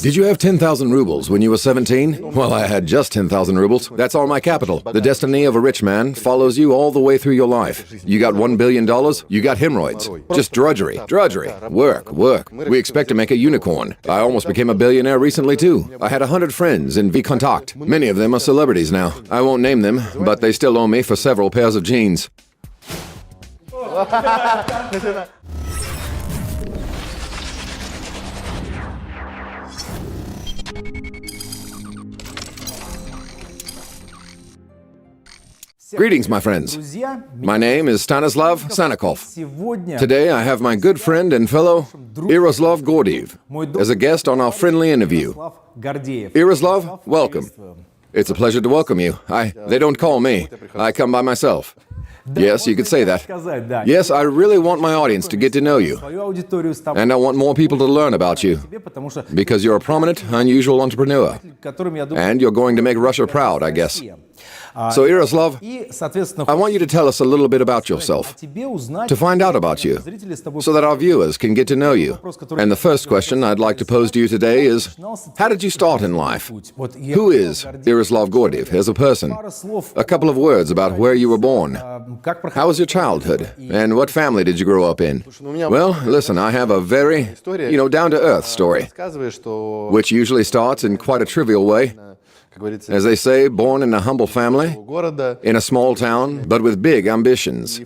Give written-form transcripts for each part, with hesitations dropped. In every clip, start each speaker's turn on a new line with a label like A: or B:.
A: Did you have 10,000 rubles when you were 17? Well, I had just 10,000 rubles. That's all my capital. The destiny of a rich man follows you all the way through your life. You got $1 billion, you got hemorrhoids. Just drudgery. Work. We expect to make a unicorn. I almost became a billionaire recently, too. I had 100 friends in V-Contact. Many of them are celebrities now. I won't name them, but they still owe me for several pairs of jeans. Greetings, my friends. My name is Stanislav Sannikov. Today I have my good friend and fellow Yaroslav Gordeev as a guest on our friendly interview. Yaroslav, welcome. It's a pleasure to welcome you. They don't call me. I come by myself. Yes, you could say that. Yes, I really want my audience to get to know you. And I want more people to learn about you. Because you're a prominent, unusual entrepreneur. And you're going to make Russia proud, I guess. So, Yaroslav, I want you to tell us a little bit about yourself, to find out about you, so that our viewers can get to know you. And the first question I'd like to pose to you today is, how did you start in life? Who is Yaroslav Gordeev as a person? A couple of words about where you were born. How was your childhood? And what family did you grow up in? Well, listen, I have a very, down-to-earth story, which usually starts in quite a trivial way. As they say, born in a humble family, in a small town, but with big ambitions.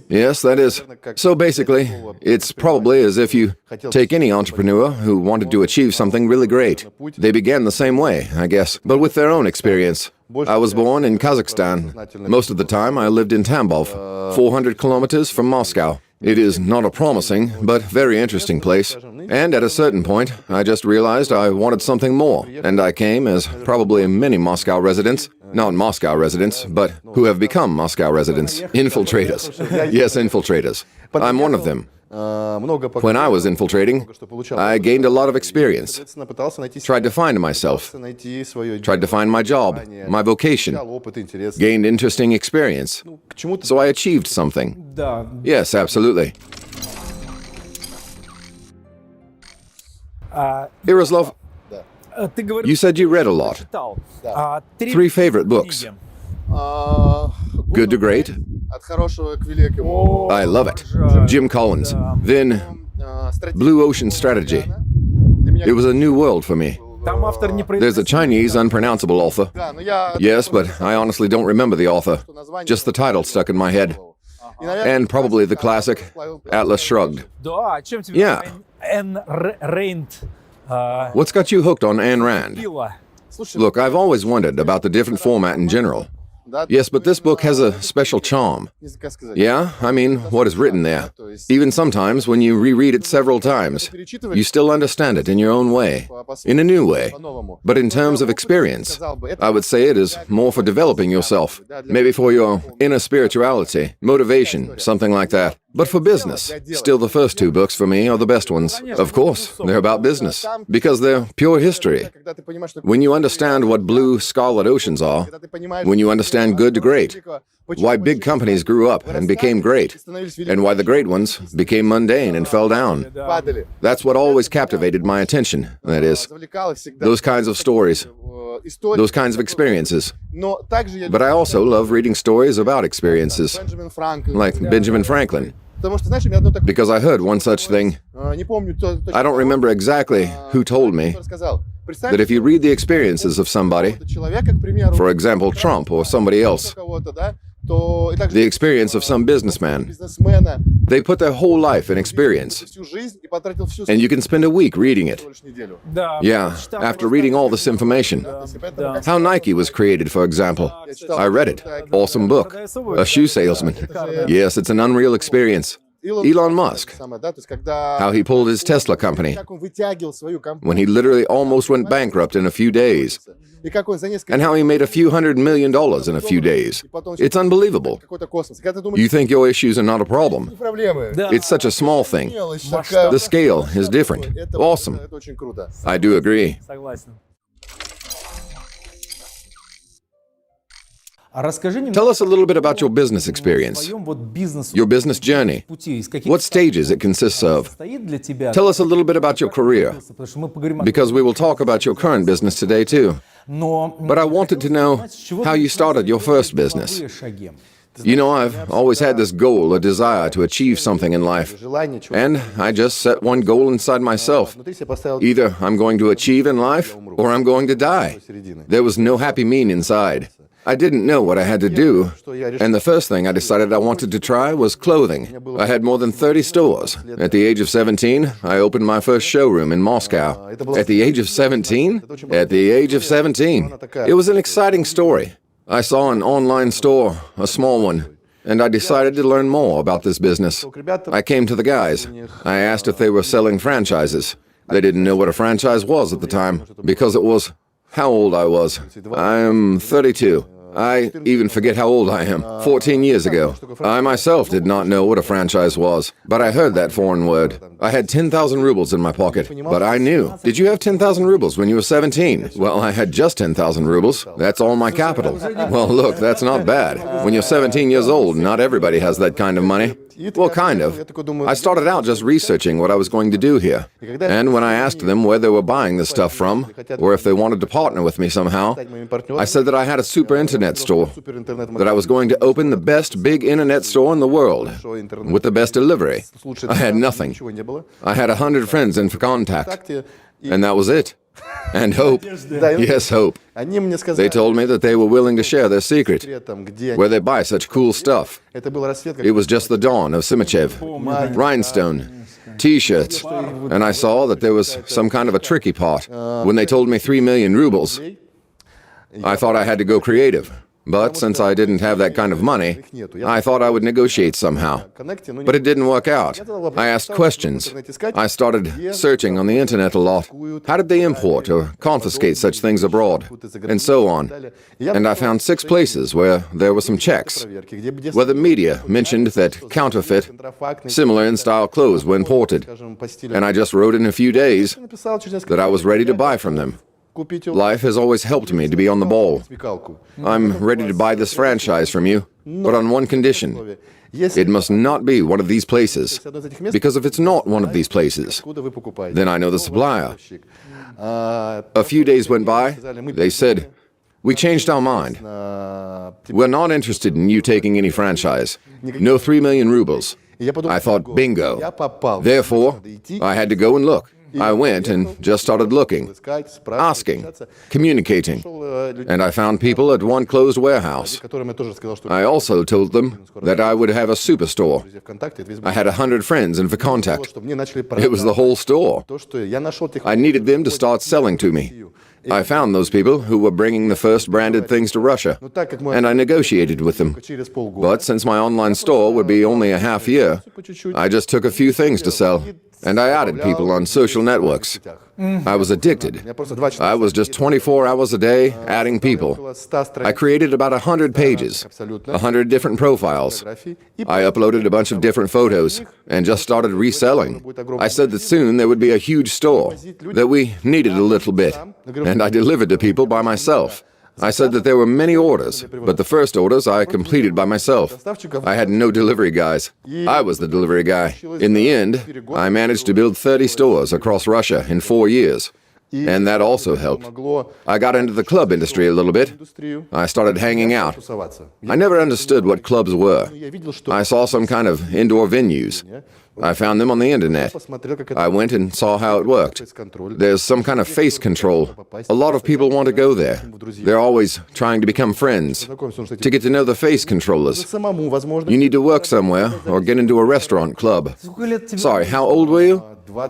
A: Yes, that is. So basically, it's probably as if you take any entrepreneur who wanted to achieve something really great. They began the same way, I guess, but with their own experience. I was born in Kazakhstan. Most of the time, I lived in Tambov, 400 kilometers from Moscow. It is not a promising, but very interesting place. And at a certain point, I just realized I wanted something more. And I came, as probably many Moscow residents, not Moscow residents, but who have become Moscow residents, infiltrators. Yes, infiltrators. I'm one of them. When I was infiltrating, I gained a lot of experience, tried to find myself, tried to find my job, my vocation, gained interesting experience. So I achieved something. Yes, absolutely. Yaroslav, you said you read a lot. 3 favorite books. Good to Great. I love it. Jim Collins. Then Blue Ocean Strategy. It was a new world for me. There's a Chinese unpronounceable author. Yes, but I honestly don't remember the author. Just the title stuck in my head. And probably the classic, Atlas Shrugged. Yeah. What's got you hooked on Ayn Rand? Look, I've always wondered about the different format in general. Yes, but this book has a special charm. Yeah, I mean, what is written there. Even sometimes, when you reread it several times, you still understand it in your own way, in a new way. But in terms of experience, I would say it is more for developing yourself, maybe for your inner spirituality, motivation, something like that. But for business, still the first 2 books for me are the best ones. Of course, they're about business, because they're pure history. When you understand what blue scarlet oceans are, when you understand Good to Great, why big companies grew up and became great, and why the great ones became mundane and fell down. That's what always captivated my attention, that is, those kinds of stories, those kinds of experiences. But I also love reading stories about experiences, like Benjamin Franklin. Because I heard one such thing. I don't remember exactly who told me that if you read the experiences of somebody, for example, Trump or somebody else, the experience of some businessman, they put their whole life in experience, and you can spend a week reading it. Yeah, after reading all this information. How Nike was created, for example. I read it. Awesome book. A shoe salesman. Yes, it's an unreal experience. Elon Musk, how he pulled his Tesla company when he literally almost went bankrupt in a few days, and how he made a few $100 million in a few days. It's unbelievable. You think your issues are not a problem. It's such a small thing. The scale is different. Awesome. I do agree. Tell us a little bit about your business experience, your business journey, what stages it consists of. Tell us a little bit about your career, because we will talk about your current business today too. But I wanted to know how you started your first business. You know, I've always had this goal, a desire to achieve something in life. And I just set one goal inside myself. Either I'm going to achieve in life, or I'm going to die. There was no happy mean inside. I didn't know what I had to do, and the first thing I decided I wanted to try was clothing. I had more than 30 stores. At the age of 17, I opened my first showroom in Moscow. At the age of 17? At the age of 17. It was an exciting story. I saw an online store, a small one, and I decided to learn more about this business. I came to the guys. I asked if they were selling franchises. They didn't know what a franchise was at the time, because it was how old I was. I am 32. I even forget how old I am. 14 years ago. I myself did not know what a franchise was, but I heard that foreign word. I had 10,000 rubles in my pocket, but I knew. Did you have 10,000 rubles when you were 17? Well, I had just 10,000 rubles. That's all my capital. Well, look, that's not bad. When you're 17 years old, not everybody has that kind of money. Well, kind of. I started out just researching what I was going to do here. And when I asked them where they were buying this stuff from, or if they wanted to partner with me somehow, I said that I had a super internet store, that I was going to open the best big internet store in the world, with the best delivery. I had nothing. I had 100 friends in contact, and that was it. And hope. Yes, hope. They told me that they were willing to share their secret, where they buy such cool stuff. It was just the dawn of Simichev, rhinestone, T-shirts, and I saw that there was some kind of a tricky part. When they told me 3 million rubles, I thought I had to go creative. But since I didn't have that kind of money, I thought I would negotiate somehow. But it didn't work out. I asked questions. I started searching on the internet a lot. How did they import or confiscate such things abroad? And so on. And I found 6 places where there were some checks, where the media mentioned that counterfeit, similar in style clothes were imported. And I just wrote in a few days that I was ready to buy from them. Life has always helped me to be on the ball. I'm ready to buy this franchise from you, but on one condition. It must not be one of these places, because if it's not one of these places, then I know the supplier. A few days went by. They said, "We changed our mind. We're not interested in you taking any franchise. No 3 million rubles." I thought, bingo. Therefore, I had to go and look. I went and just started looking, asking, communicating, and I found people at one closed warehouse. I also told them that I would have a superstore. I had 100 friends in contact. It was the whole store. I needed them to start selling to me. I found those people who were bringing the first branded things to Russia, and I negotiated with them. But since my online store would be only a half year, I just took a few things to sell. And I added people on social networks. I was addicted. I was just 24 hours a day adding people. I created about 100 pages, 100 different profiles. I uploaded a bunch of different photos and just started reselling. I said that soon there would be a huge store, that we needed a little bit, and I delivered to people by myself. I said that there were many orders, but the first orders I completed by myself. I had no delivery guys. I was the delivery guy. In the end, I managed to build 30 stores across Russia in 4 years. And that also helped. I got into the club industry a little bit. I started hanging out. I never understood what clubs were. I saw some kind of indoor venues. I found them on the internet. I went and saw how it worked. There's some kind of face control. A lot of people want to go there. They're always trying to become friends, to get to know the face controllers. You need to work somewhere or get into a restaurant club. Sorry, how old were you?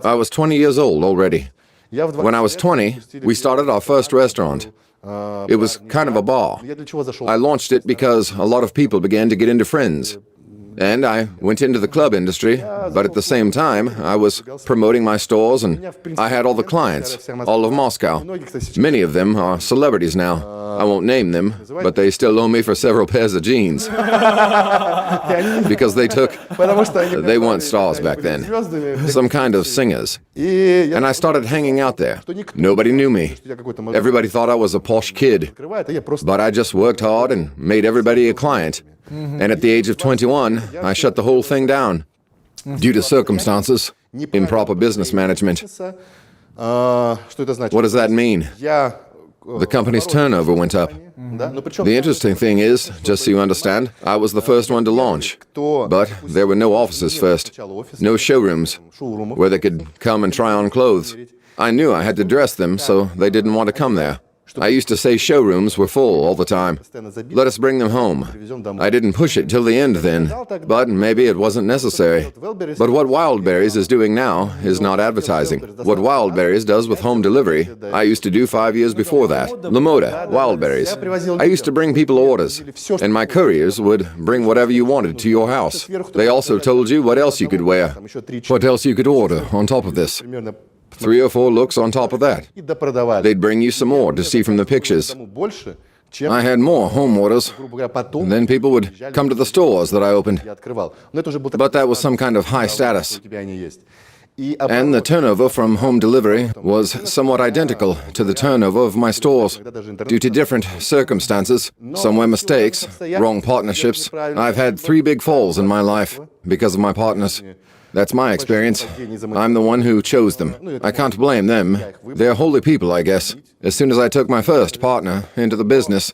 A: I was 20 years old already. When I was 20, we started our first restaurant. It was kind of a bar. I launched it because a lot of people began to get into friends. And I went into the club industry, but at the same time, I was promoting my stores and I had all the clients, all of Moscow. Many of them are celebrities now. I won't name them, but they still owe me for several pairs of jeans. Because they weren't stars back then, some kind of singers. And I started hanging out there. Nobody knew me. Everybody thought I was a posh kid. But I just worked hard and made everybody a client. And at the age of 21, I shut the whole thing down due to circumstances, improper business management. What does that mean? The company's turnover went up. The interesting thing is, just so you understand, I was the first one to launch. But there were no offices first, no showrooms where they could come and try on clothes. I knew I had to dress them, so they didn't want to come there. I used to say showrooms were full all the time. Let us bring them home. I didn't push it till the end then, but maybe it wasn't necessary. But what Wildberries is doing now is not advertising. What Wildberries does with home delivery, I used to do 5 years before that. Lamoda, Wildberries. I used to bring people orders, and my couriers would bring whatever you wanted to your house. They also told you what else you could wear, what else you could order on top of this. 3 or 4 looks on top of that. They'd bring you some more to see from the pictures. I had more home orders. Then people would come to the stores that I opened. But that was some kind of high status. And the turnover from home delivery was somewhat identical to the turnover of my stores. Due to different circumstances, some were mistakes, wrong partnerships. I've had 3 big falls in my life because of my partners. That's my experience. I'm the one who chose them. I can't blame them. They're holy people, I guess. As soon as I took my first partner into the business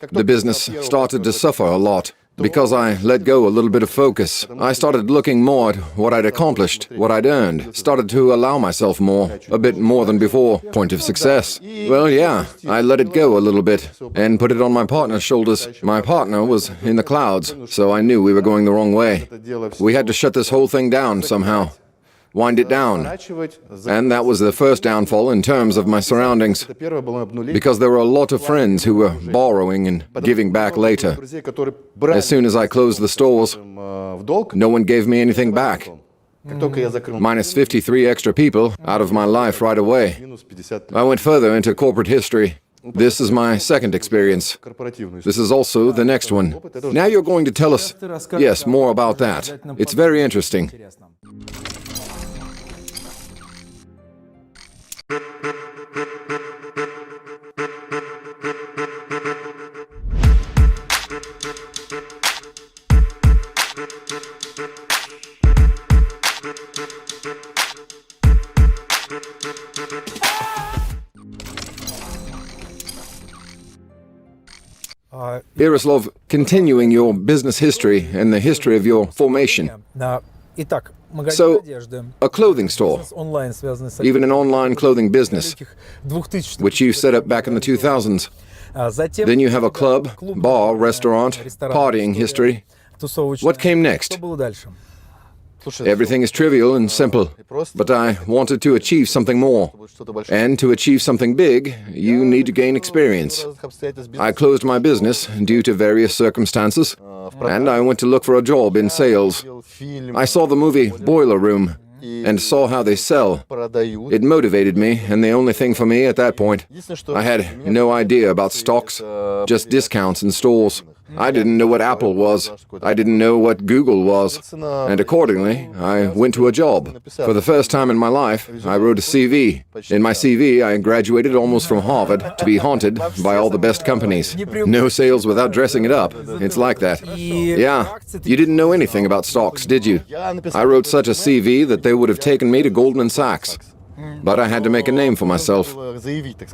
A: started to suffer a lot. Because I let go a little bit of focus. I started looking more at what I'd accomplished, what I'd earned, started to allow myself more, a bit more than before. Point of success. Well, yeah, I let it go a little bit and put it on my partner's shoulders. My partner was in the clouds, so I knew we were going the wrong way. We had to shut this whole thing down somehow. Wind it down. And that was the first downfall in terms of my surroundings, because there were a lot of friends who were borrowing and giving back later. As soon as I closed the stores, no one gave me anything back. Minus 53 extra people out of my life right away. I went further into corporate history. This is my second experience. This is also the next one. Now you're going to tell us, yes, more about that. It's very interesting. Yaroslav, continuing your business history and the history of your formation. So, a clothing store, even an online clothing business, which you set up back in the 2000s. Then you have a club, bar, restaurant, partying history. What came next? Everything is trivial and simple, but I wanted to achieve something more. And to achieve something big, you need to gain experience. I closed my business due to various circumstances, and I went to look for a job in sales. I saw the movie Boiler Room and saw how they sell. It motivated me, and the only thing for me at that point, I had no idea about stocks, just discounts in stores. I didn't know what Apple was. I didn't know what Google was. And accordingly, I went to a job. For the first time in my life, I wrote a CV. In my CV, I graduated almost from Harvard to be haunted by all the best companies. No sales without dressing it up. It's like that. Yeah, you didn't know anything about stocks, did you? I wrote such a CV that they would have taken me to Goldman Sachs. But I had to make a name for myself.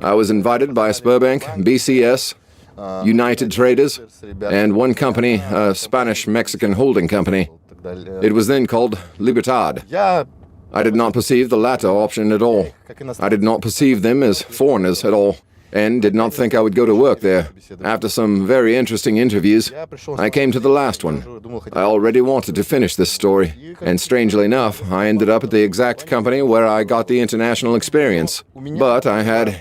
A: I was invited by Sberbank, BCS, United Traders, and one company, a Spanish-Mexican holding company. It was then called Libertad. I did not perceive the latter option at all. I did not perceive them as foreigners at all, and did not think I would go to work there. After some very interesting interviews, I came to the last one. I already wanted to finish this story, and strangely enough, I ended up at the exact company where I got the international experience. But I had,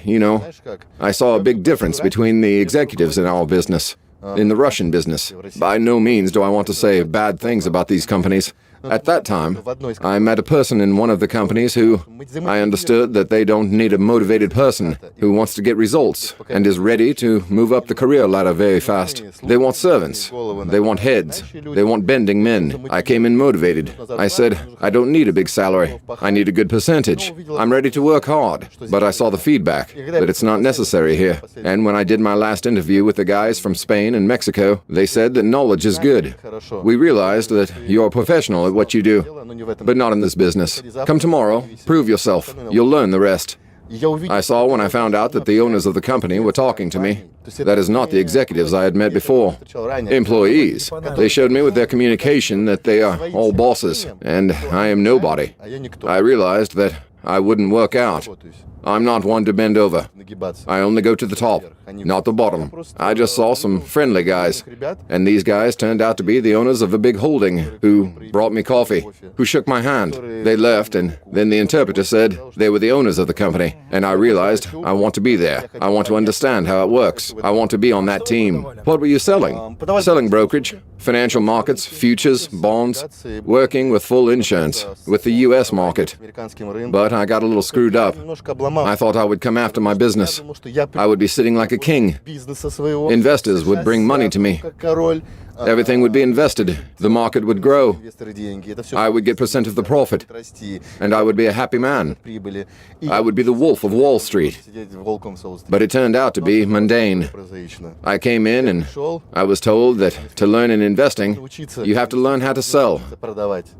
A: I saw a big difference between the executives in our business. in the Russian business. By no means do I want to say bad things about these companies. At that time, I met a person in one of the companies who I understood that they don't need a motivated person who wants to get results and is ready to move up the career ladder very fast. They want servants. They want heads. They want bending men. I came in motivated. I said, I don't need a big salary. I need a good percentage. I'm ready to work hard. But I saw the feedback that it's not necessary here. And when I did my last interview with the guys from Spain and Mexico, they said that knowledge is good. We realized that you're a professional at what you do, but not in this business. Come tomorrow, prove yourself. You'll learn the rest. I saw when I found out that the owners of the company were talking to me. That is not the executives I had met before. Employees. They showed me with their communication that they are all bosses, and I am nobody. I realized that I wouldn't work out. I'm not one to bend over. I only go to the top, not the bottom. I just saw some friendly guys, and these guys turned out to be the owners of a big holding who brought me coffee, who shook my hand. They left, and then the interpreter said they were the owners of the company, and I realized I want to be there. I want to understand how it works. I want to be on that team. What were you selling? Selling brokerage, financial markets, futures, bonds, working with full insurance, with the US market. But I got a little screwed up. I thought I would come after my business. I would be sitting like a king. Investors would bring money to me. Everything would be invested. The market would grow. I would get percent of the profit. And I would be a happy man. I would be the wolf of Wall Street. But it turned out to be mundane. I came in and I was told that to learn in investing, you have to learn how to sell.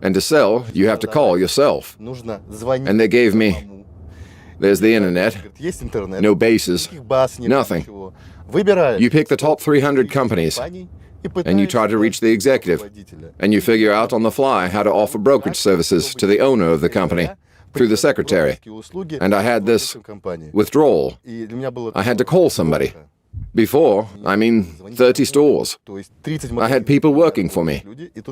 A: And to sell, you have to call yourself. And they gave me... There's the internet, no bases, nothing. You pick the top 300 companies, and you try to reach the executive, and you figure out on the fly how to offer brokerage services to the owner of the company through the secretary. And I had this withdrawal. I had to call somebody. Before, 30 stores. I had people working for me,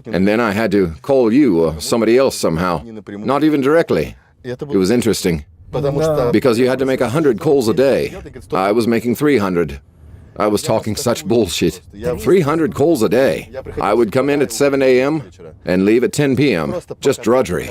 A: and then I had to call you or somebody else somehow, not even directly. It was interesting. Because you had to make 100 calls a day. I was making 300. I was talking such bullshit. 300 calls a day. I would come in at 7 a.m. and leave at 10 p.m. Just drudgery.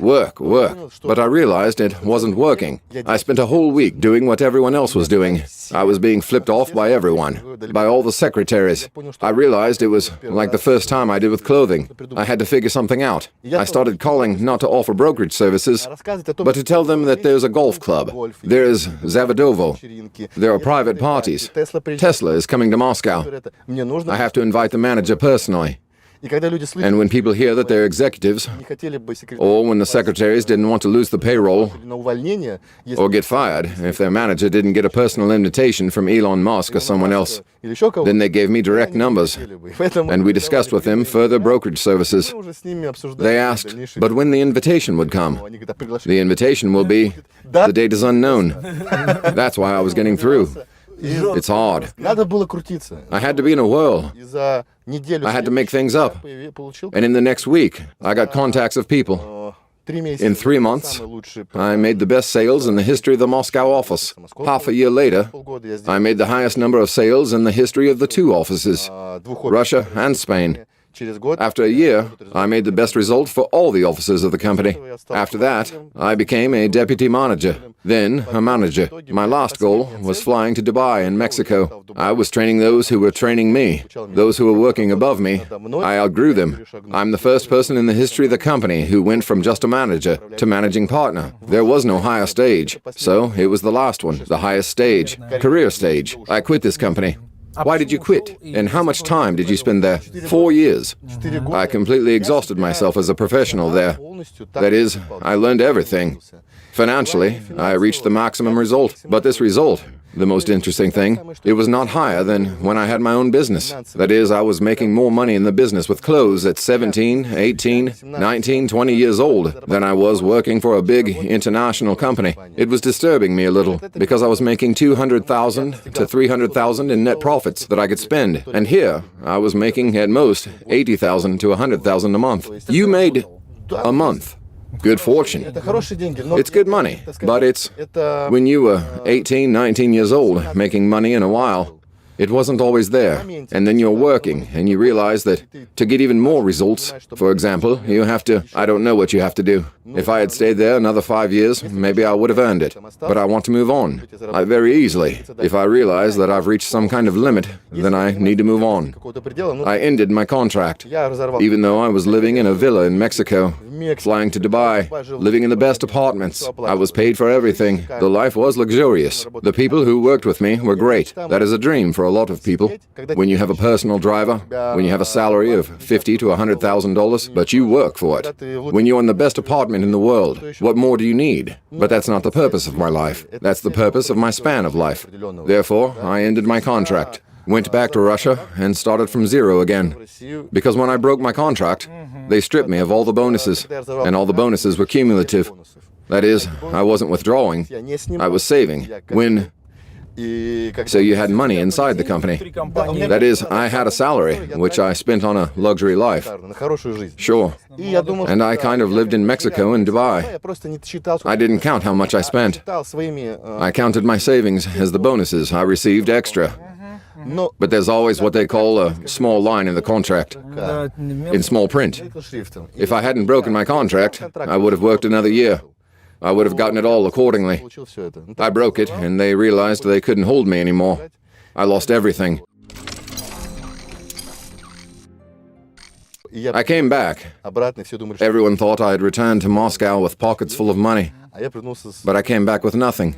A: Work. But I realized it wasn't working. I spent a whole week doing what everyone else was doing. I was being flipped off by everyone, by all the secretaries. I realized it was like the first time I did with clothing. I had to figure something out. I started calling not to offer brokerage services, but to tell them that there's a golf club. There's Zavadovo. There are private parties. Tesla is coming to Moscow. I have to invite the manager personally. And when people hear that they're executives, or when the secretaries didn't want to lose the payroll, or get fired if their manager didn't get a personal invitation from Elon Musk or someone else, then they gave me direct numbers, and we discussed with them further brokerage services. They asked, but when the invitation would come? The invitation will be, the date is unknown. That's why I was getting through. It's hard. I had to be in a whirl. I had to make things up. And in the next week, I got contacts of people. In 3 months, I made the best sales in the history of the Moscow office. Half a year later, I made the highest number of sales in the history of the two offices, Russia and Spain. After a year, I made the best result for all the officers of the company. After that, I became a deputy manager, then a manager. My last goal was flying to Dubai and Mexico. I was training those who were training me, those who were working above me. I outgrew them. I'm the first person in the history of the company who went from just a manager to managing partner. There was no higher stage, so it was the last one, the highest stage, career stage. I quit this company. Why did you quit? And how much time did you spend there? 4 years. I completely exhausted myself as a professional there. That is, I learned everything. Financially, I reached the maximum result. But this result, the most interesting thing, it was not higher than when I had my own business. That is, I was making more money in the business with clothes at 17, 18, 19, 20 years old than I was working for a big international company. It was disturbing me a little because I was making 200,000 to 300,000 in net profits that I could spend. And here, I was making at most 80,000 to 100,000 a month. You made a month. Good fortune. It's good money, but it's when you were 18, 19 years old, making money in a while. It wasn't always there. And then you're working, and you realize that to get even more results, for example, you have to, I don't know what you have to do. If I had stayed there another 5 years, maybe I would have earned it. But I want to move on. Very easily. If I realize that I've reached some kind of limit, then I need to move on. I ended my contract, even though I was living in a villa in Mexico, flying to Dubai, living in the best apartments. I was paid for everything. The life was luxurious. The people who worked with me were great. That is a dream for a lot of people. When you have a personal driver, when you have a salary of $50,000 to $100,000, but you work for it. When you're in the best apartment in the world, what more do you need? But that's not the purpose of my life. That's the purpose of my span of life. Therefore, I ended my contract, went back to Russia, and started from zero again. Because when I broke my contract, they stripped me of all the bonuses, and all the bonuses were cumulative. That is, I wasn't withdrawing, I was saving. So you had money inside the company. That is, I had a salary, which I spent on a luxury life. Sure. And I kind of lived in Mexico and Dubai. I didn't count how much I spent. I counted my savings as the bonuses I received extra. But there's always what they call a small line in the contract, in small print. If I hadn't broken my contract, I would have worked another year. I would have gotten it all accordingly. I broke it, and they realized they couldn't hold me anymore. I lost everything. I came back. Everyone thought I had returned to Moscow with pockets full of money. But I came back with nothing.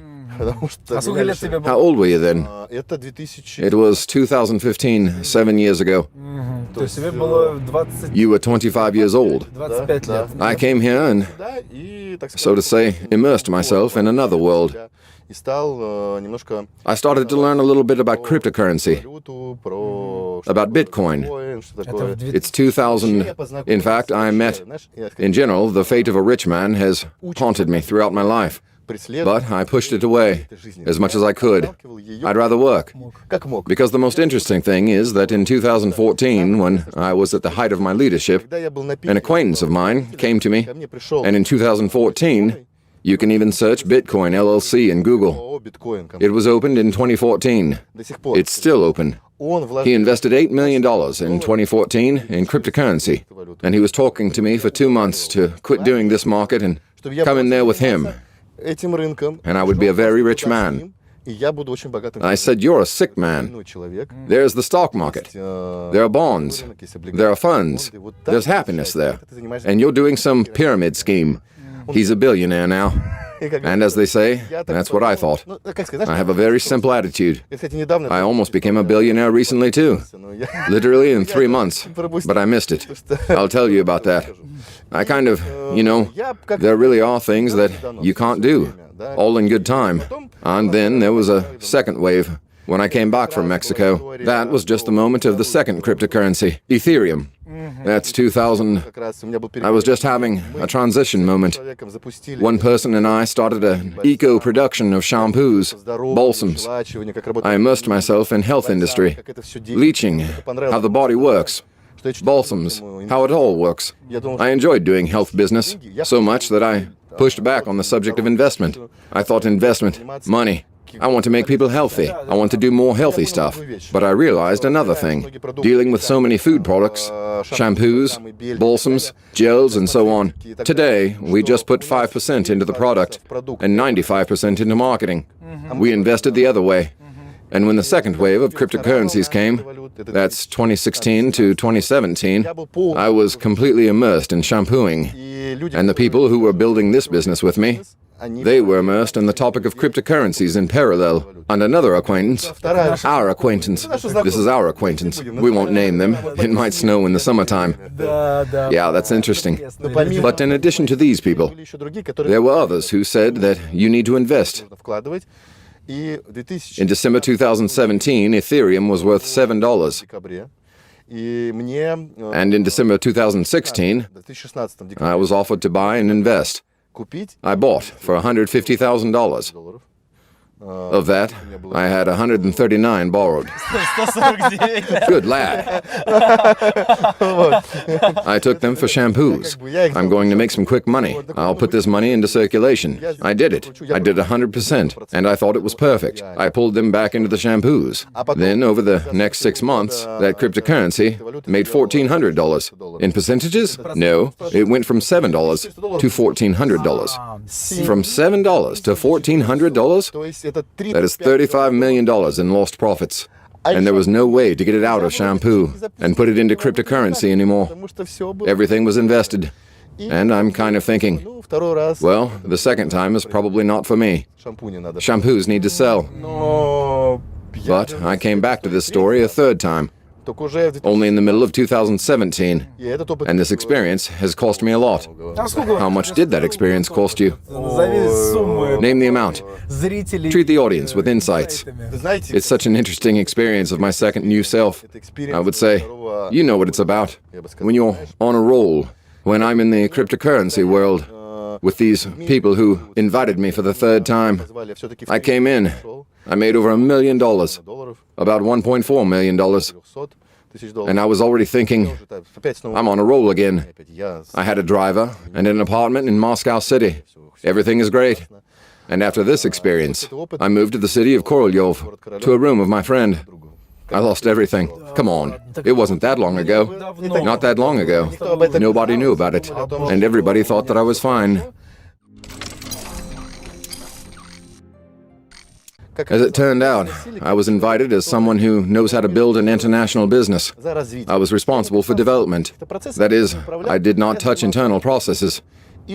A: How old were you then? It was 2015, 7 years ago. You were 25 years old. I came here and, so to say, immersed myself in another world. I started to learn a little bit about cryptocurrency, about Bitcoin. It's 2000. In fact, in general, the fate of a rich man has haunted me throughout my life. But I pushed it away as much as I could. I'd rather work. Because the most interesting thing is that in 2014, when I was at the height of my leadership, an acquaintance of mine came to me, and in 2014, you can even search Bitcoin LLC in Google. It was opened in 2014. It's still open. He invested $8 million in 2014 in cryptocurrency, and he was talking to me for 2 months to quit doing this market and come in there with him. And I would be a very rich man. I said, you're a sick man. There's the stock market. There are bonds. There are funds. There's happiness there. And you're doing some pyramid scheme. He's a billionaire now. And as they say, that's what I thought. I have a very simple attitude. I almost became a billionaire recently too. Literally in 3 months. But I missed it. I'll tell you about that. I kind of, there really are things that you can't do. All in good time. And then there was a second wave. When I came back from Mexico, that was just the moment of the second cryptocurrency, Ethereum. That's 2000. I was just having a transition moment. One person and I started an eco-production of shampoos, balsams. I immersed myself in health industry, leaching, how the body works, balsams, how it all works. I enjoyed doing health business so much that I pushed back on the subject of investment. I thought investment, money. I want to make people healthy. I want to do more healthy stuff. But I realized another thing. Dealing with so many food products, shampoos, balsams, gels, and so on. Today, we just put 5% into the product and 95% into marketing. We invested the other way. And when the second wave of cryptocurrencies came, that's 2016 to 2017, I was completely immersed in shampooing. And the people who were building this business with me, they were immersed in the topic of cryptocurrencies in parallel. And another acquaintance, our acquaintance, this is our acquaintance, we won't name them, it might snow in the summertime. Yeah, that's interesting. But in addition to these people, there were others who said that you need to invest. In December 2017, Ethereum was worth $7. And in December 2016, I was offered to buy and invest. I bought for $150,000. Of that, I had 139 borrowed. Good lad. I took them for shampoos. I'm going to make some quick money. I'll put this money into circulation. I did it. I did 100%, and I thought it was perfect. I pulled them back into the shampoos. Then, over the next 6 months, that cryptocurrency made $1,400. In percentages? No. It went from $7 to $1,400. From $7 to $1,400? That is $35 million in lost profits. And there was no way to get it out of shampoo and put it into cryptocurrency anymore. Everything was invested. And I'm kind of thinking, well, the second time is probably not for me. Shampoos need to sell. But I came back to this story a third time, only in the middle of 2017, and this experience has cost me a lot. How much did that experience cost you? Name the amount. Treat the audience with insights. It's such an interesting experience of my second new self. I would say, you know what it's about. When you're on a roll, when I'm in the cryptocurrency world, with these people who invited me for the third time, I came in. I made over $1 million, about $1.4 million. And I was already thinking, I'm on a roll again. I had a driver and an apartment in Moscow City. Everything is great. And after this experience, I moved to the city of Korolyov, to a room of my friend. I lost everything. Come on. It wasn't that long ago. Not that long ago. Nobody knew about it. And everybody thought that I was fine. As it turned out, I was invited as someone who knows how to build an international business. I was responsible for development. That is, I did not touch internal processes.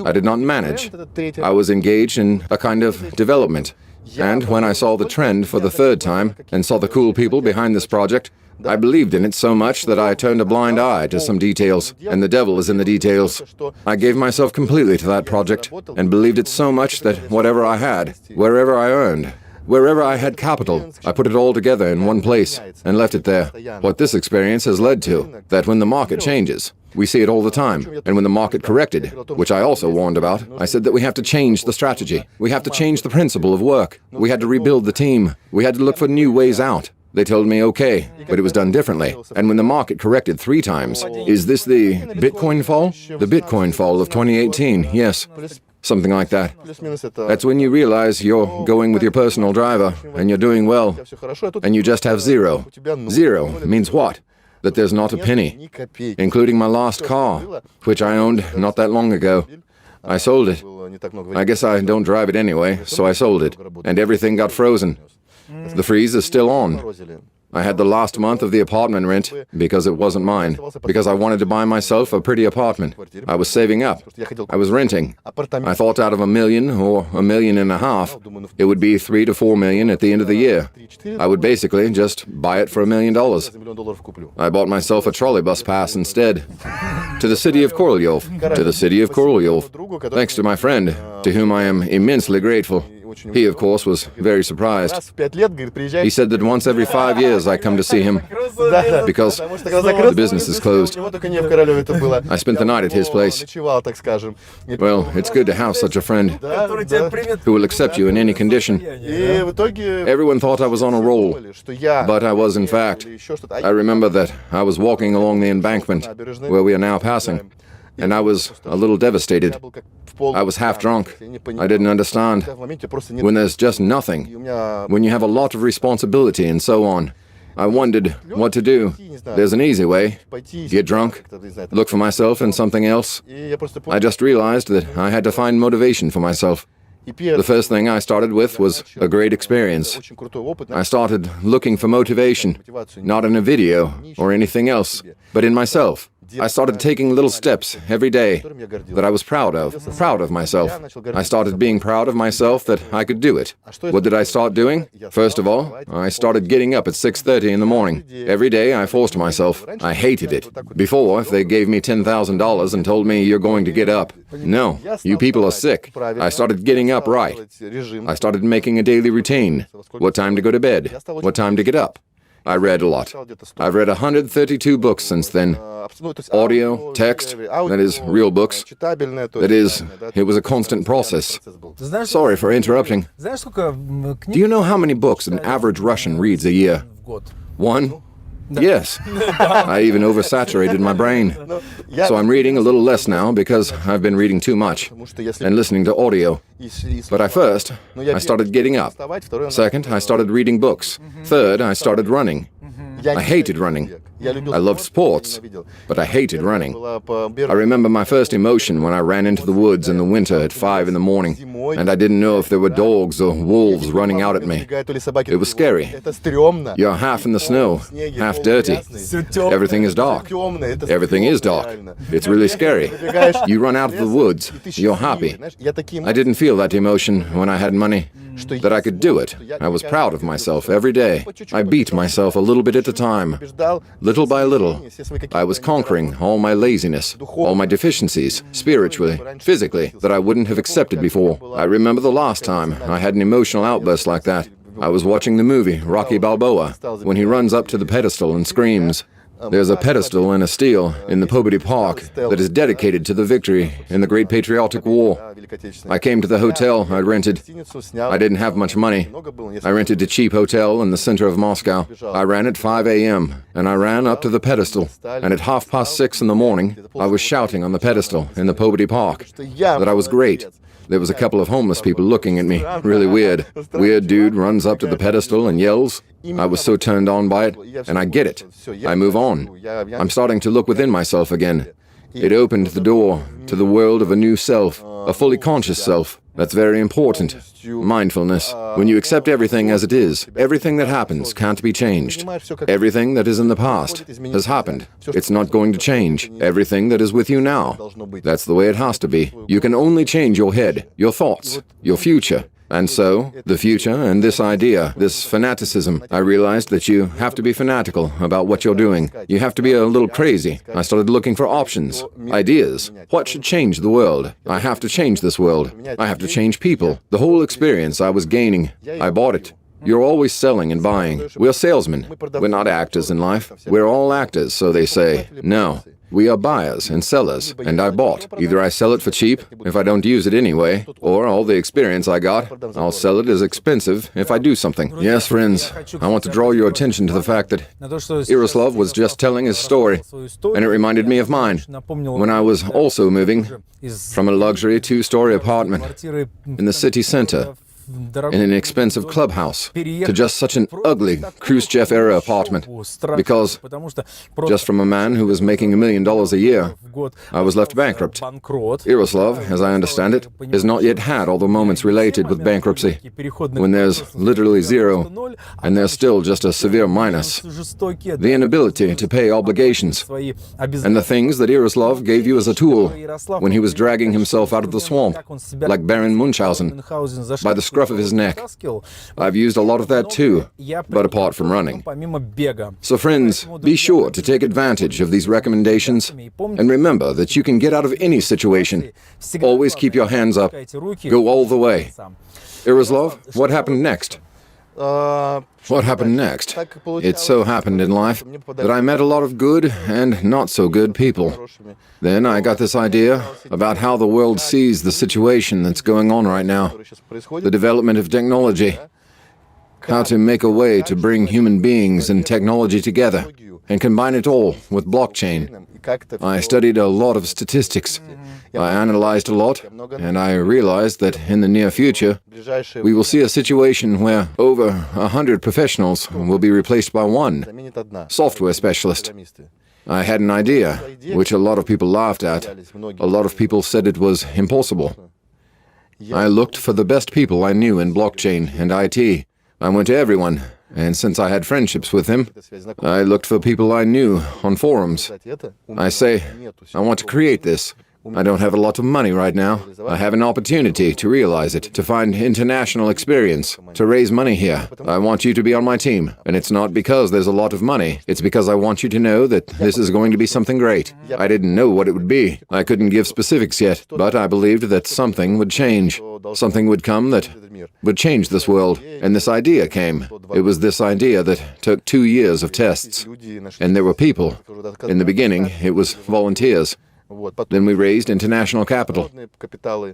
A: I did not manage. I was engaged in a kind of development. And when I saw the trend for the third time and saw the cool people behind this project, I believed in it so much that I turned a blind eye to some details, and the devil is in the details. I gave myself completely to that project and believed it so much that whatever I had, wherever I earned, wherever I had capital, I put it all together in one place and left it there. What this experience has led to, that when the market changes, we see it all the time, and when the market corrected, which I also warned about, I said that we have to change the strategy. We have to change the principle of work. We had to rebuild the team. We had to look for new ways out. They told me, okay, but it was done differently. And when the market corrected 3 times, is this the Bitcoin fall? The Bitcoin fall of 2018, yes. Something like that. That's when you realize you're going with your personal driver, and you're doing well, and you just have zero. Zero means what? That there's not a penny, including my last car, which I owned not that long ago. I sold it. I guess I don't drive it anyway, so I sold it, and everything got frozen. The freeze is still on. I had the last month of the apartment rent because it wasn't mine, because I wanted to buy myself a pretty apartment. I was saving up. I was renting. I thought out of $1 million or $1.5 million, it would be $3 to $4 million at the end of the year. I would basically just buy it for $1 million. I bought myself a trolleybus pass instead. To the city of Korolyov. To the city of Korolyov. Thanks to my friend, to whom I am immensely grateful. He, of course, was very surprised. He said that once every 5 years I come to see him, because the business is closed. I spent the night at his place. Well, it's good to have such a friend who will accept you in any condition. Everyone thought I was on a roll, but I was in fact. I remember that I was walking along the embankment where we are now passing, and I was a little devastated. I was half drunk. I didn't understand. When there's just nothing, when you have a lot of responsibility and so on, I wondered what to do. There's an easy way. Get drunk, look for myself in something else. I just realized that I had to find motivation for myself. The first thing I started with was a great experience. I started looking for motivation, not in a video or anything else, but in myself. I started taking little steps every day that I was proud of myself. I started being proud of myself that I could do it. What did I start doing? First of all, I started getting up at 6:30 in the morning. Every day I forced myself. I hated it. Before, if they gave me $10,000 and told me you're going to get up, no, you people are sick. I started getting up right. I started making a daily routine. What time to go to bed? What time to get up? I read a lot. I've read 132 books since then. Audio, text, that is, real books. That is, it was a constant process. Sorry for interrupting. Do you know how many books an average Russian reads a year? 1? Yes. I even oversaturated my brain. So I'm reading a little less now because I've been reading too much and listening to audio. But I started getting up. Second, I started reading books. Third, I started running. I hated running. I loved sports, but I hated running. I remember my first emotion when I ran into the woods in the winter at 5 in the morning, and I didn't know if there were dogs or wolves running out at me. It was scary. You're half in the snow, half dirty. Everything is dark. Everything is dark. It's really scary. You run out of the woods. You're happy. I didn't feel that emotion when I had money, that I could do it. I was proud of myself every day. I beat myself a little bit at a time. Little by little, I was conquering all my laziness, all my deficiencies, spiritually, physically, that I wouldn't have accepted before. I remember the last time I had an emotional outburst like that. I was watching the movie Rocky Balboa, when he runs up to the pedestal and screams. There's a pedestal and a stele in the Pobedi Park that is dedicated to the victory in the Great Patriotic War. I came to the hotel I'd rented. I didn't have much money. I rented a cheap hotel in the center of Moscow. I ran at 5 a.m. and I ran up to the pedestal. And at 6:30 in the morning, I was shouting on the pedestal in the Pobedi Park that I was great. There was a couple of homeless people looking at me, really weird. Weird dude runs up to the pedestal and yells. I was so turned on by it, and I get it. I move on. I'm starting to look within myself again. It opened the door to the world of a new self, a fully conscious self. That's very important. Mindfulness. When you accept everything as it is, everything that happens can't be changed. Everything that is in the past has happened. It's not going to change. Everything that is with you now, that's the way it has to be. You can only change your head, your thoughts, your future. And so, the future and this idea, this fanaticism, I realized that you have to be fanatical about what you're doing. You have to be a little crazy. I started looking for options, ideas. What should change the world? I have to change this world. I have to change people. The whole experience I was gaining, I bought it. You're always selling and buying. We're salesmen. We're not actors in life. We're all actors, so they say. No. We are buyers and sellers, and I bought. Either I sell it for cheap, if I don't use it anyway, or all the experience I got, I'll sell it as expensive if I do something. Yes, friends, I want to draw your attention to the fact that Yaroslav was just telling his story, and it reminded me of mine, when I was also moving from a luxury 2-story apartment in the city center, in an expensive clubhouse, to just such an ugly Khrushchev-era apartment, because just from a man who was making $1 million a year, I was left bankrupt. Yaroslav, as I understand it, has not yet had all the moments related with bankruptcy, when there's literally zero, and there's still just a severe minus. The inability to pay obligations, and the things that Yaroslav gave you as a tool when he was dragging himself out of the swamp, like Baron Munchausen, by the scruff of his neck. I've used a lot of that too, but apart from running. So friends, be sure to take advantage of these recommendations, and remember that you can get out of any situation. Always keep your hands up. Go all the way. Yaroslav, what happened next? What happened next? It so happened in life that I met a lot of good and not so good people. Then I got this idea about how the world sees the situation that's going on right now, the development of technology, how to make a way to bring human beings and technology together and combine it all with blockchain. I studied a lot of statistics. I analyzed a lot, and I realized that in the near future, we will see a situation where over 100 professionals will be replaced by one software specialist. I had an idea, which a lot of people laughed at. A lot of people said it was impossible. I looked for the best people I knew in blockchain and IT. I went to everyone, and since I had friendships with him, I looked for people I knew on forums. I say, I want to create this. I don't have a lot of money right now. I have an opportunity to realize it, to find international experience, to raise money here. I want you to be on my team. And it's not because there's a lot of money. It's because I want you to know that this is going to be something great. I didn't know what it would be. I couldn't give specifics yet, but I believed that something would change. Something would come that would change this world. And this idea came. It was this idea that took 2 years of tests. And there were people. In the beginning, it was volunteers. Then we raised international capital.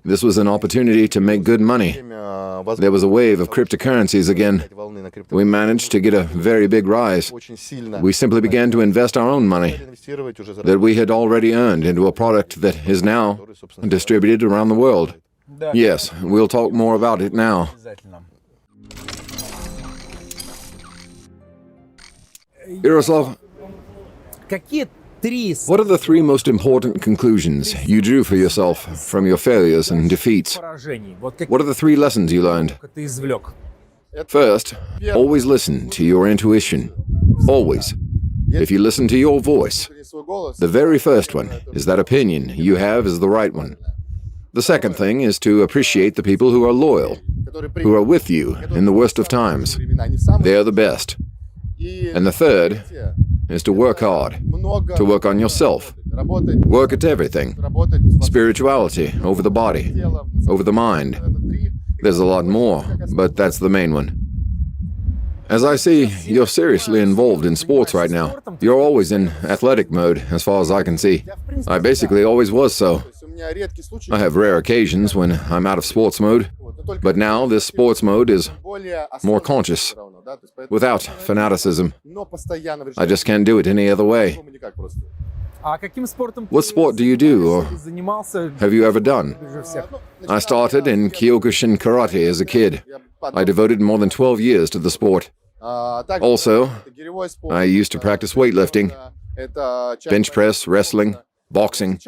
A: This was an opportunity to make good money. There was a wave of cryptocurrencies again. We managed to get a very big rise. We simply began to invest our own money that we had already earned into a product that is now distributed around the world. Yes, we'll talk more about it now. Yaroslav, what are the 3 most important conclusions you drew for yourself from your failures and defeats? What are the 3 lessons you learned? First, always listen to your intuition. Always. If you listen to your voice, the very first one is that opinion you have is the right one. The second thing is to appreciate the people who are loyal, who are with you in the worst of times. They are the best. And the third is to work hard, to work on yourself, work at everything, spirituality over the body, over the mind. There's a lot more, but that's the main one. As I see, you're seriously involved in sports right now. You're always in athletic mode, as far as I can see. I basically always was so. I have rare occasions when I'm out of sports mode, but now this sports mode is more conscious, without fanaticism. I just can't do it any other way. What sport do you do, or have you ever done? I started in Kyokushin karate as a kid. I devoted more than 12 years to the sport. Also, I used to practice weightlifting, bench press, wrestling, boxing.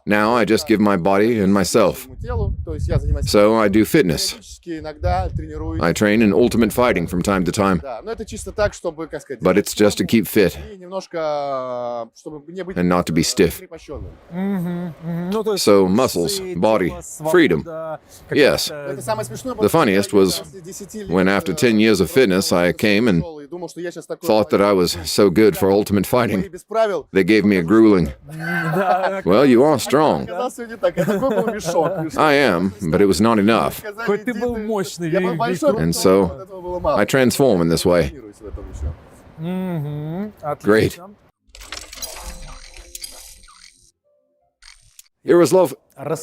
A: Now I just give my body and myself. So I do fitness. I train in ultimate fighting from time to time. But it's just to keep fit and not to be stiff. So muscles, body, freedom. Yes. The funniest was when after 10 years of fitness I came and thought that I was so good for ultimate fighting. They gave me a grueling. Well, you are strong. I am, but it was not enough. And so I transform in this way. Great. Yaroslav,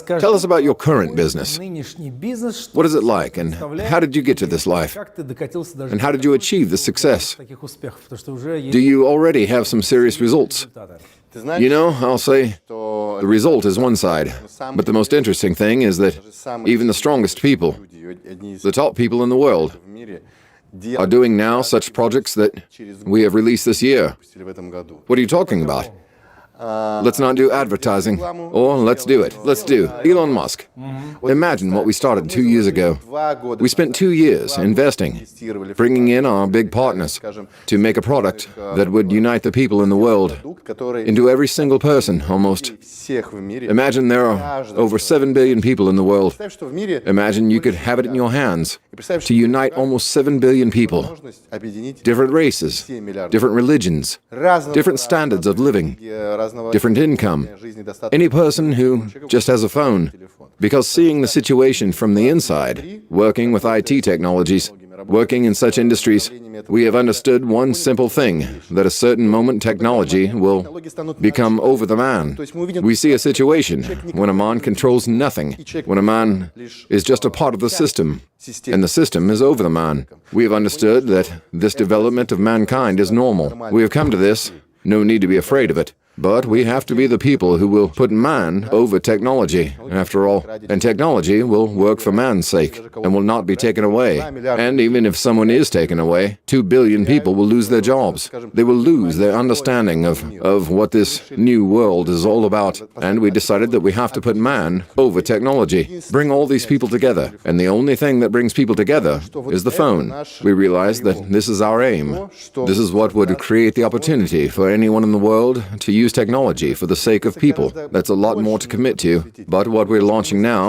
A: tell us about your current business. What is it like, and how did you get to this life? And how did you achieve this success? Do you already have some serious results? You know, I'll say the result is one side, but the most interesting thing is that even the strongest people, the top people in the world, are doing now such projects that we have released this year. What are you talking about? Let's not do advertising, or let's do it. Let's do Elon Musk. Imagine what we started 2 years ago. We spent 2 years investing, bringing in our big partners to make a product that would unite the people in the world, into every single person, almost. Imagine there are over 7 billion people in the world. Imagine you could have it in your hands to unite almost 7 billion people. Different races, different religions, different standards of living, different income. Any person who just has a phone. Because seeing the situation from the inside, working with IT technologies, working in such industries, we have understood one simple thing, that a certain moment technology will become over the man. We see a situation when a man controls nothing, when a man is just a part of the system, and the system is over the man. We have understood that this development of mankind is normal. We have come to this, no need to be afraid of it. But we have to be the people who will put man over technology, after all. And technology will work for man's sake and will not be taken away. And even if someone is taken away, 2 billion people will lose their jobs. They will lose their understanding of what this new world is all about. And we decided that we have to put man over technology, bring all these people together. And the only thing that brings people together is the phone. We realized that this is our aim. This is what would create the opportunity for anyone in the world to use technology for the sake of people. That's a lot more to commit to. But what we're launching now,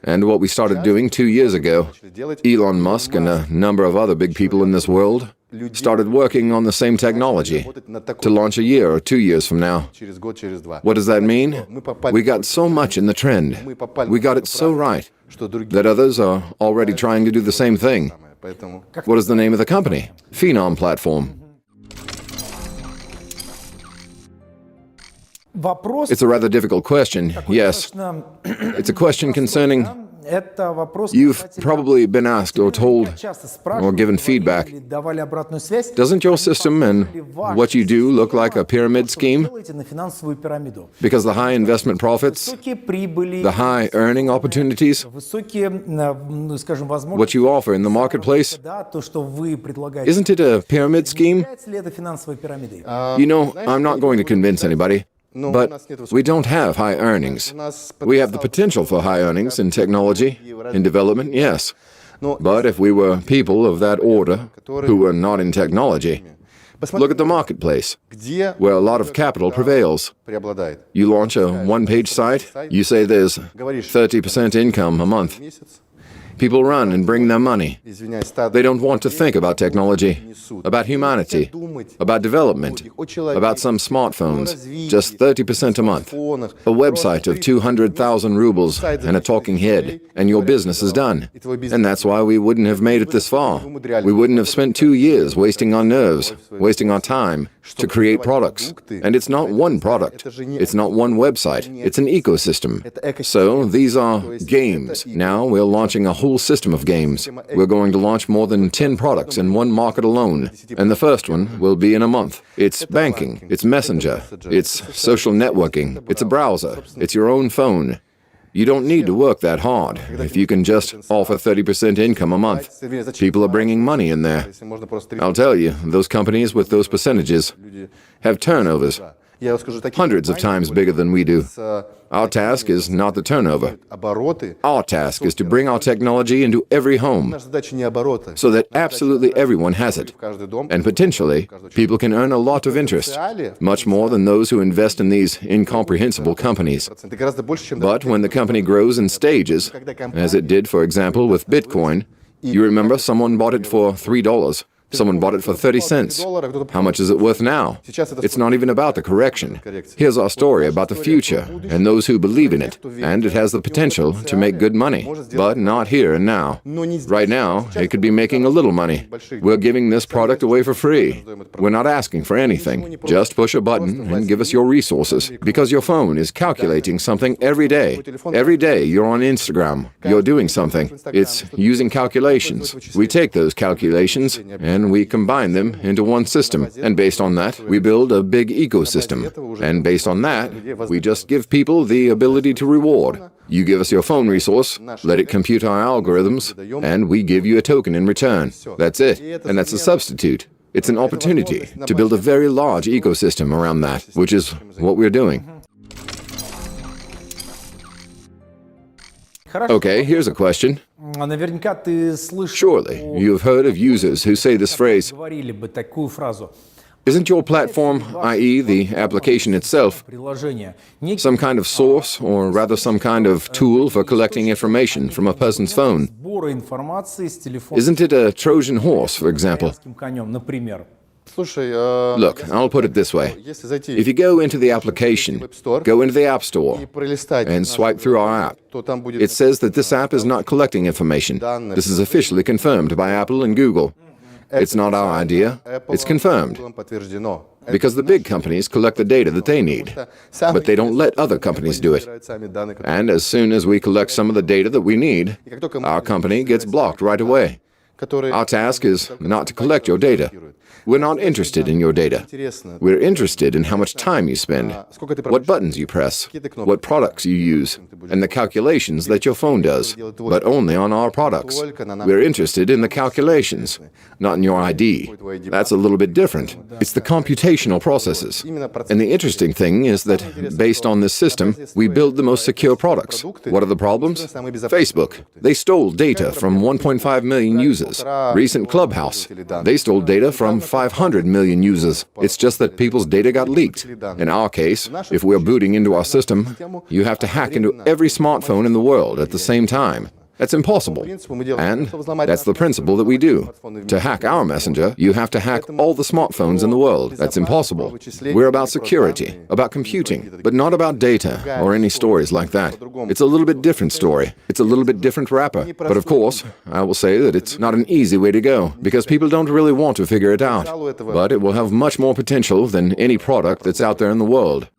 A: and what we started doing 2 years ago, Elon Musk and a number of other big people in this world started working on the same technology to launch a year or 2 years from now. What does that mean? We got so much in the trend. We got it so right that others are already trying to do the same thing. What is the name of the company? Phenom platform. It's a rather difficult question, yes. It's a question concerning... You've probably been asked or told or given feedback. Doesn't your system and what you do look like a pyramid scheme? Because the high investment profits, the high earning opportunities, what you offer in the marketplace, isn't it a pyramid scheme? You know, I'm not going to convince anybody. But we don't have high earnings. We have the potential for high earnings in technology, in development, yes. But if we were people of that order who were not in technology, look at the marketplace, where a lot of capital prevails. You launch a one-page site, you say there's 30% income a month. People run and bring their money. They don't want to think about technology, about humanity, about development, about some smartphones, just 30% a month. A website of 200,000 rubles and a talking head, and your business is done. And that's why we wouldn't have made it this far. We wouldn't have spent 2 years wasting our nerves, wasting our time to create products. And it's not one product, it's not one website, it's an ecosystem. So these are games. Now we're launching a whole system of games. We're going to launch more than 10 products in one market alone, and the first one will be in a month. It's banking, it's messenger, it's social networking, it's a browser, it's your own phone. You don't need to work that hard if you can just offer 30% income a month. People are bringing money in there. I'll tell you, those companies with those percentages have turnovers hundreds of times bigger than we do. Our task is not the turnover. Our task is to bring our technology into every home so that absolutely everyone has it. And potentially, people can earn a lot of interest, much more than those who invest in these incomprehensible companies. But when the company grows in stages, as it did, for example, with Bitcoin, you remember someone bought it for $3. Someone bought it for 30 cents. How much is it worth now? It's not even about the correction. Here's our story about the future and those who believe in it. And it has the potential to make good money, but not here and now. Right now, it could be making a little money. We're giving this product away for free. We're not asking for anything. Just push a button and give us your resources, because your phone is calculating something every day. Every day you're on Instagram, you're doing something. It's using calculations. We take those calculations and we combine them into one system. And based on that, we build a big ecosystem. And based on that, we just give people the ability to reward. You give us your phone resource, let it compute our algorithms, and we give you a token in return. That's it. And that's a substitute. It's an opportunity to build a very large ecosystem around that, which is what we're doing. Okay, here's a question. Surely, you've heard of users who say this phrase, isn't your platform, i.e. the application itself, some kind of source, or rather some kind of tool for collecting information from a person's phone? Isn't it a Trojan horse, for example? Look, I'll put it this way. If you go into the application, go into the App Store, and swipe through our app, it says that this app is not collecting information. This is officially confirmed by Apple and Google. It's not our idea, it's confirmed. Because the big companies collect the data that they need, but they don't let other companies do it. And as soon as we collect some of the data that we need, our company gets blocked right away. Our task is not to collect your data. We're not interested in your data. We're interested in how much time you spend, what buttons you press, what products you use, and the calculations that your phone does, but only on our products. We're interested in the calculations, not in your ID. That's a little bit different. It's the computational processes. And the interesting thing is that, based on this system, we build the most secure products. What are the problems? Facebook. They stole data from 1.5 million users. users. Recent Clubhouse. They stole data from 500 million users. It's just that people's data got leaked. In our case, if we're booting into our system, you have to hack into every smartphone in the world at the same time. That's impossible. And that's the principle that we do. To hack our messenger, you have to hack all the smartphones in the world. That's impossible. We're about security, about computing, but not about data or any stories like that. It's a little bit different story. It's a little bit different wrapper. But of course, I will say that it's not an easy way to go, because people don't really want to figure it out. But it will have much more potential than any product that's out there in the world.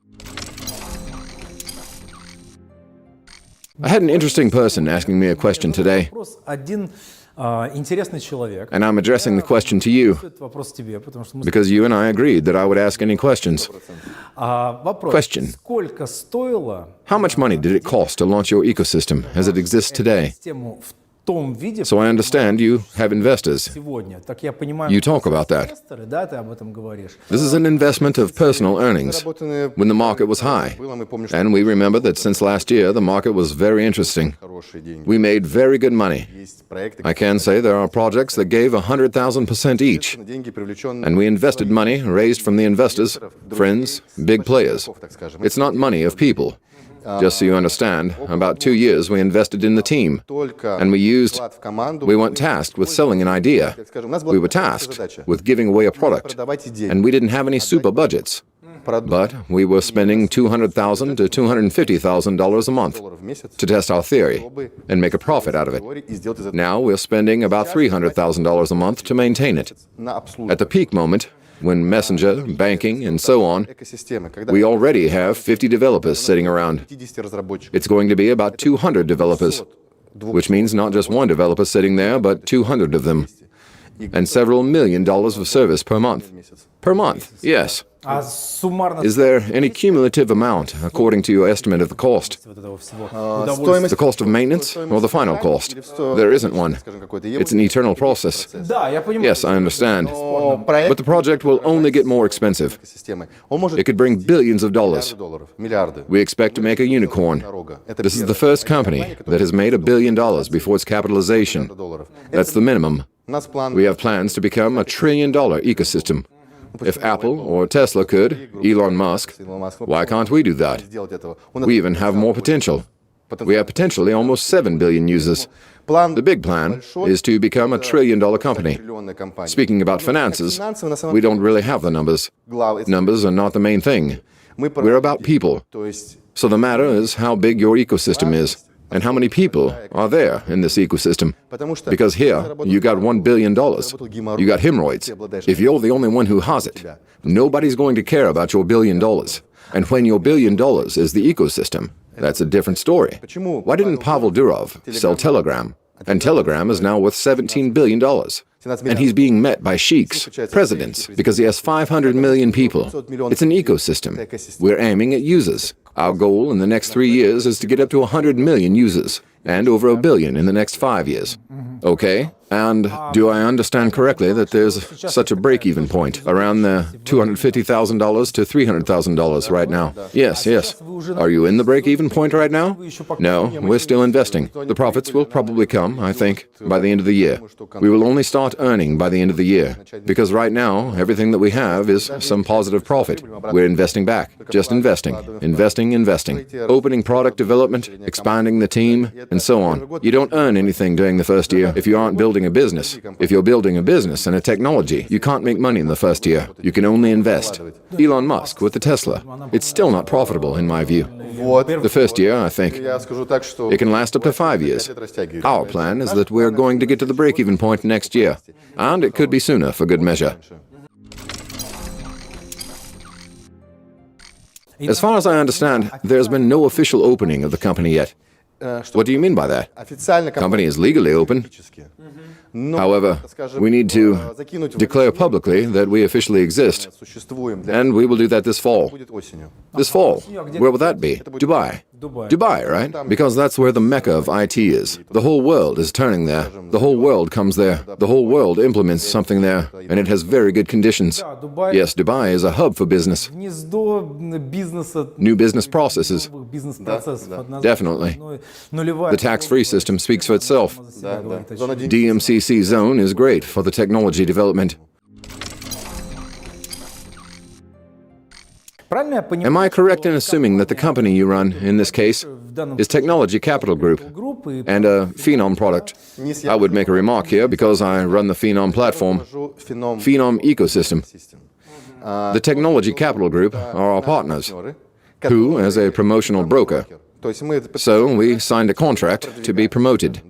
A: I had an interesting person asking me a question today, and I'm addressing the question to you, because you and I agreed that I would ask any questions. Question: how much money did it cost to launch your ecosystem as it exists today? So I understand you have investors. You talk about that. This is an investment of personal earnings when the market was high. And we remember that since last year, the market was very interesting. We made very good money. I can say there are projects that gave 100,000% each. And we invested money raised from the investors, friends, big players. It's not money of people. Just so you understand, about 2 years we invested in the team, and we weren't tasked with selling an idea. We were tasked with giving away a product, and we didn't have any super budgets. But we were spending $200,000 to $250,000 a month to test our theory and make a profit out of it. Now we're spending about $300,000 a month to maintain it. At the peak moment, when messenger, banking, and so on, we already have 50 developers sitting around. It's going to be about 200 developers, which means not just one developer sitting there, but 200 of them, and several $1 million of service per month. Per month, yes. Is there any cumulative amount, according to your estimate of the cost? The cost of maintenance or the final cost? There isn't one. It's an eternal process. Yes, I understand. But the project will only get more expensive. It could bring billions of dollars. We expect to make a unicorn. This is the first company that has made $1 billion before its capitalization. That's the minimum. We have plans to become $1 trillion ecosystem. If Apple or Tesla could, Elon Musk, why can't we do that? We even have more potential. We have potentially almost 7 billion users. The big plan is to become $1 trillion company. Speaking about finances, we don't really have the numbers. Numbers are not the main thing. We're about people. So the matter is how big your ecosystem is. And how many people are there in this ecosystem? Because here, you got $1 billion. You got hemorrhoids. If you're the only one who has it, nobody's going to care about your $1 billion. And when your $1 billion is the ecosystem, that's a different story. Why didn't Pavel Durov sell Telegram? And Telegram is now worth $17 billion. And he's being met by sheiks, presidents, because he has 500 million people. It's an ecosystem. We're aiming at users. Our goal in the next 3 years is to get up to 100 million users, and over 1 billion in the next 5 years. Okay? And do I understand correctly that there's such a break-even point, around the $250,000 to $300,000 right now? Yes, yes. Are you in the break-even point right now? No, we're still investing. The profits will probably come, I think, by the end of the year. We will only start earning by the end of the year, because right now, everything that we have is some positive profit. We're investing back, just investing, investing, opening product development, expanding the team, and so on. You don't earn anything during the first year if you aren't building a business. If you're building a business and a technology, you can't make money in the first year. You can only invest. Elon Musk with the Tesla, it's still not profitable in my view. The first year, I think. It can last up to 5 years. Our plan is that we're going to get to the break-even point next year, and it could be sooner for good measure. As far as I understand, there's been no official opening of the company yet. What do you mean by that? Company is legally open. However, we need to declare publicly that we officially exist, and we will do that this fall. This fall. Where will that be? Dubai. Dubai, right? Because that's where the mecca of IT is. The whole world is turning there. The whole world comes there. The whole world implements something there, and it has very good conditions. Yes, Dubai is a hub for business. New business processes. Definitely. The tax-free system speaks for itself. DMC GCC zone is great for the technology development. Am I correct in assuming that the company you run, in this case, is Technology Capital Group and a Phenom product? I would make a remark here because I run the Phenom platform, Phenom ecosystem. The Technology Capital Group are our partners, who, as a promotional broker. So we signed a contract to be promoted.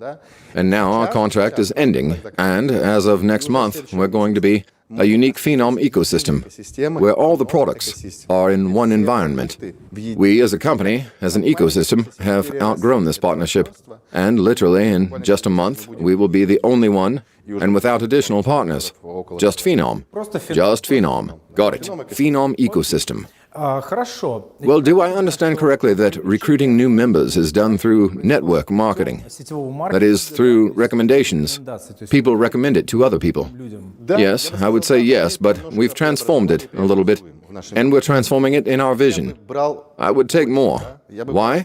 A: And now our contract is ending, and as of next month, we're going to be a unique Phenom ecosystem, where all the products are in one environment. We, as a company, as an ecosystem, have outgrown this partnership. And literally, in just a month, we will be the only one, and without additional partners. Just Phenom. Just Phenom. Got it. Phenom ecosystem. Well, do I understand correctly that recruiting new members is done through network marketing? That is, through recommendations. People recommend it to other people. Yes, I would say yes, but we've transformed it a little bit, and we're transforming it in our vision. I would take more. Why?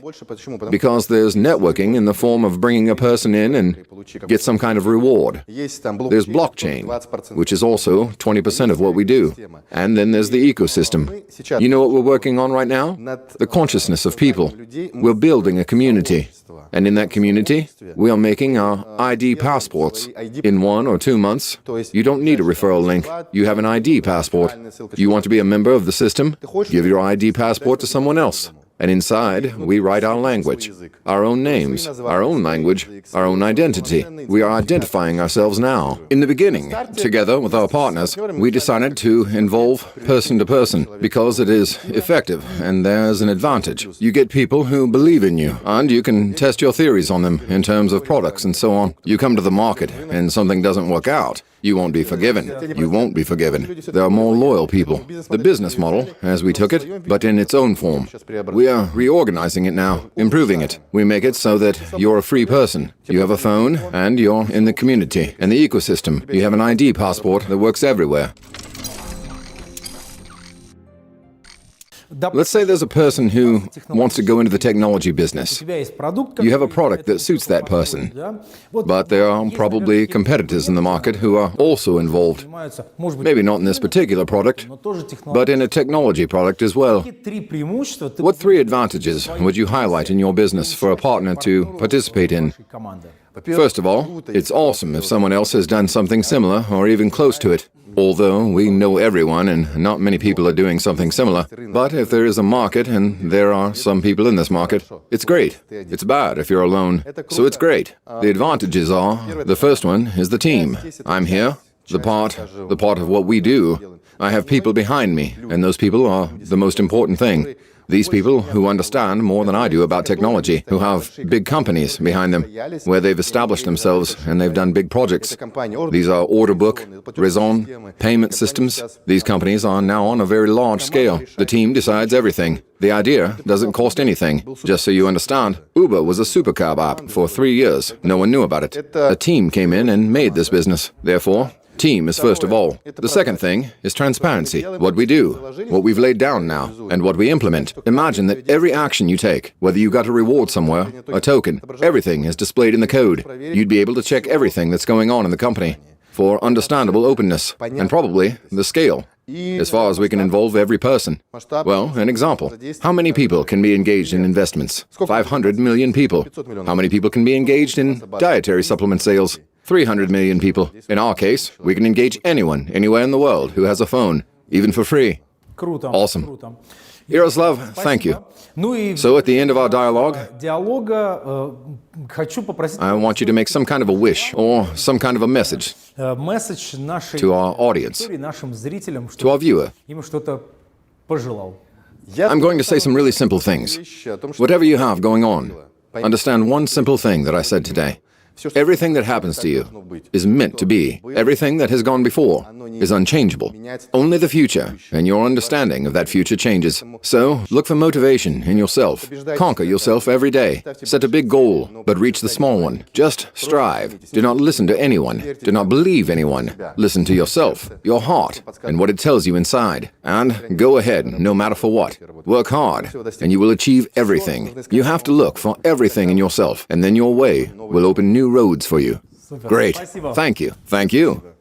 A: Because there's networking in the form of bringing a person in and get some kind of reward. There's blockchain, which is also 20% of what we do. And then there's the ecosystem. You know what we're working on right now? The consciousness of people. We're building a community. And in that community, we are making our ID passports. In 1 or 2 months, you don't need a referral link. You have an ID passport. You want to be a member of the system? Give your ID passport to someone else. And inside, we write our language, our own names, our own language, our own identity. We are identifying ourselves now. In the beginning, together with our partners, we decided to involve person to person because it is effective and there's an advantage. You get people who believe in you and you can test your theories on them in terms of products and so on. You come to the market and something doesn't work out. You won't be forgiven. You won't be forgiven. There are more loyal people. The business model, as we took it, but in its own form. We are reorganizing it now, improving it. We make it so that you're a free person. You have a phone, and you're in the community, and the ecosystem. You have an ID passport that works everywhere. Let's say there's a person who wants to go into the technology business. You have a product that suits that person, but there are probably competitors in the market who are also involved. Maybe not in this particular product, but in a technology product as well. What 3 advantages would you highlight in your business for a partner to participate in? First of all, it's awesome if someone else has done something similar or even close to it. Although we know everyone and not many people are doing something similar. But if there is a market and there are some people in this market, it's great. It's bad if you're alone. So it's great. The advantages are, the first one is the team. I'm here, the part of what we do. I have people behind me, and those people are the most important thing. These people who understand more than I do about technology, who have big companies behind them, where they've established themselves and they've done big projects. These are Order Book, Raison, payment systems. These companies are now on a very large scale. The team decides everything. The idea doesn't cost anything. Just so you understand, Uber was a supercar app for 3 years. No one knew about it. A team came in and made this business. Therefore, team is first of all. The second thing is transparency. What we do, what we've laid down now, and what we implement. Imagine that every action you take, whether you got a reward somewhere, a token, everything is displayed in the code. You'd be able to check everything that's going on in the company for understandable openness and probably the scale. As far as we can involve every person. Well, an example. How many people can be engaged in investments? 500 million people. How many people can be engaged in dietary supplement sales? 300 million people. In our case, we can engage anyone, anywhere in the world who has a phone, even for free. Awesome. Yaroslav, thank you. So at the end of our dialogue, I want you to make some kind of a wish or some kind of a message to our audience, to our viewer. I'm going to say some really simple things. Whatever you have going on, understand one simple thing that I said today. Everything that happens to you is meant to be. Everything that has gone before is unchangeable. Only the future and your understanding of that future changes. So, look for motivation in yourself. Conquer yourself every day. Set a big goal, but reach the small one. Just strive. Do not listen to anyone. Do not believe anyone. Listen to yourself, your heart, and what it tells you inside. And go ahead, no matter for what. Work hard, and you will achieve everything. You have to look for everything in yourself, and then your way will open new roads for you. Great. Thank you. Thank you.